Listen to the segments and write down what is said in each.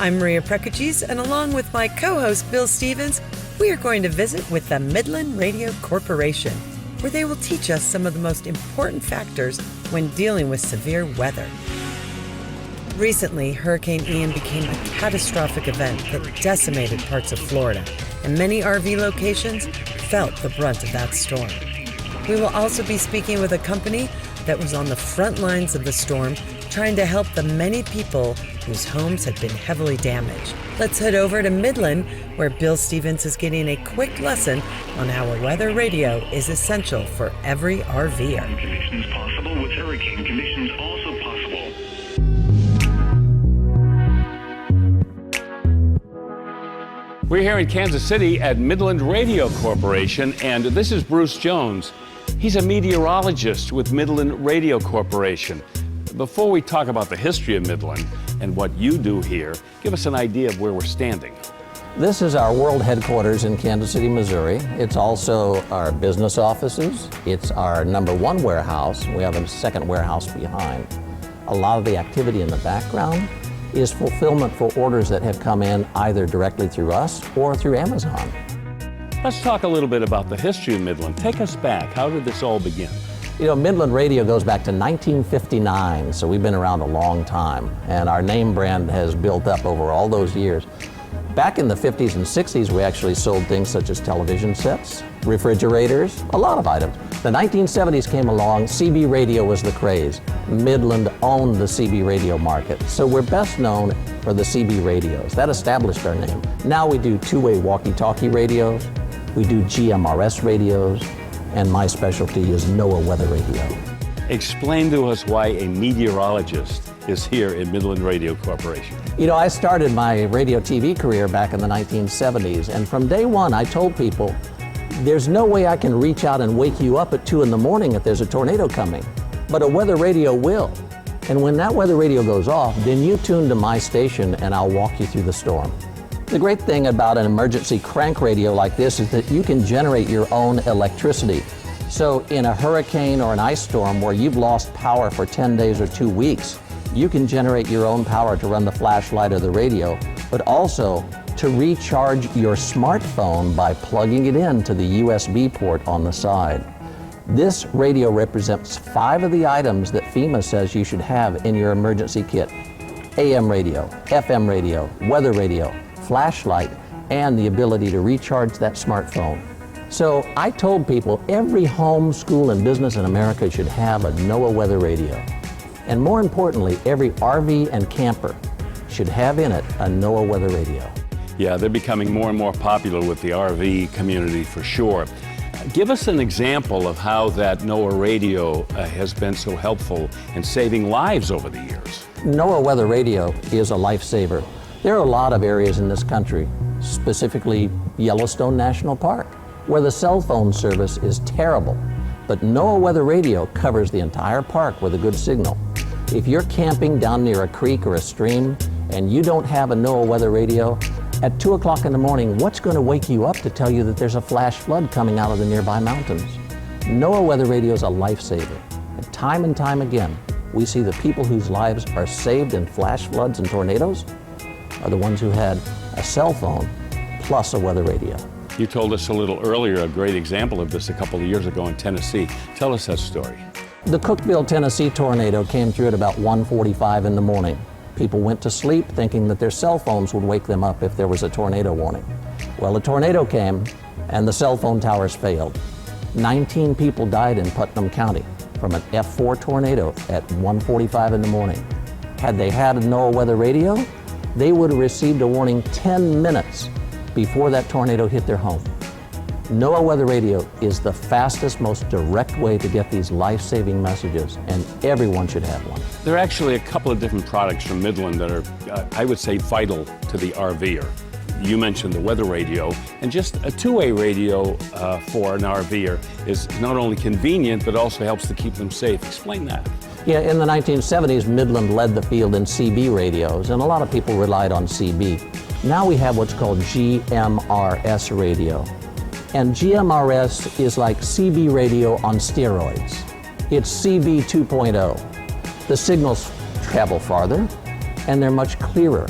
I'm Maria Prekages, and along with my co-host Bill Stevens, we are going to visit with the Midland Radio Corporation, where they will teach us some of the most important factors when dealing with severe weather. Recently, Hurricane Ian became a catastrophic event that decimated parts of Florida, and many RV locations felt the brunt of that storm. We will also be speaking with a company that was on the front lines of the storm, trying to help the many people whose homes had been heavily damaged. Let's head over to Midland, where Bill Stevens is getting a quick lesson on how a weather radio is essential for every RVer. Conditions possible with hurricane conditions also possible. We're here in Kansas City at Midland Radio Corporation, and this is Bruce Jones. He's a meteorologist with Midland Radio Corporation. Before we talk about the history of Midland and what you do here, give us an idea of where we're standing. This is our world headquarters in Kansas City, Missouri. It's also our business offices. It's our #1 warehouse. We have a second warehouse behind. A lot of the activity in the background is fulfillment for orders that have come in either directly through us or through Amazon. Let's talk a little bit about the history of Midland. Take us back. How did this all begin? You know, Midland Radio goes back to 1959, so we've been around a long time, and our name brand has built up over all those years. Back in the 50s and 60s, we actually sold things such as television sets, refrigerators, a lot of items. The 1970s came along, CB radio was the craze. Midland owned the CB radio market, so we're best known for the CB radios. That established our name. Now we do two-way walkie-talkie radios, we do GMRS radios, and my specialty is NOAA weather radio. Explain to us why a meteorologist is here in Midland Radio Corporation. You know, I started my radio TV career back in the 1970s, and from day one I told people, there's no way I can reach out and wake you up at 2 in the morning if there's a tornado coming, but a weather radio will. And when that weather radio goes off, then you tune to my station and I'll walk you through the storm. The great thing about an emergency crank radio like this is that you can generate your own electricity. So in a hurricane or an ice storm where you've lost power for 10 days or 2 weeks, you can generate your own power to run the flashlight or the radio, but also to recharge your smartphone by plugging it into the USB port on the side. This radio represents 5 of the items that FEMA says you should have in your emergency kit: AM radio, FM radio, weather radio, flashlight, and the ability to recharge that smartphone. So I told people every home, school, and business in America should have a NOAA weather radio. And more importantly, every RV and camper should have in it a NOAA weather radio. Yeah, they're becoming more and more popular with the RV community for sure. Give us an example of how that NOAA radio has been so helpful in saving lives over the years. NOAA weather radio is a lifesaver. There are a lot of areas in this country, specifically Yellowstone National Park, where the cell phone service is terrible. But NOAA weather radio covers the entire park with a good signal. If you're camping down near a creek or a stream and you don't have a NOAA weather radio, at 2 o'clock in the morning, what's going to wake you up to tell you that there's a flash flood coming out of the nearby mountains? NOAA weather radio is a lifesaver. And time again, we see the people whose lives are saved in flash floods and tornadoes are the ones who had a cell phone plus a weather radio. You told us a little earlier a great example of this a couple of years ago in Tennessee. Tell us that story. The Cookeville, Tennessee tornado came through at about 1:45 in the morning. People went to sleep thinking that their cell phones would wake them up if there was a tornado warning. Well, a tornado came and the cell phone towers failed. 19 people died in Putnam County from an F4 tornado at 1:45 in the morning. Had they had a NOAA weather radio, they would have received a warning 10 minutes before that tornado hit their home. NOAA weather radio is the fastest, most direct way to get these life-saving messages, and everyone should have one. There are actually a couple of different products from Midland that are, I would say, vital to the RVer. You mentioned the weather radio, and just a two-way radio for an RVer is not only convenient, but also helps to keep them safe. Explain that. Yeah, in the 1970s, Midland led the field in CB radios, and a lot of people relied on CB. Now we have what's called GMRS radio. And GMRS is like CB radio on steroids. It's CB 2.0. The signals travel farther, and they're much clearer.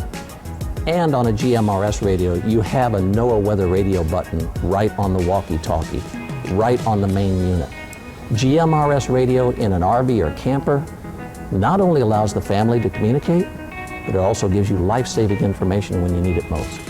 And on a GMRS radio, you have a NOAA weather radio button right on the walkie-talkie, right on the main unit. GMRS radio in an RV or camper not only allows the family to communicate, but it also gives you life-saving information when you need it most.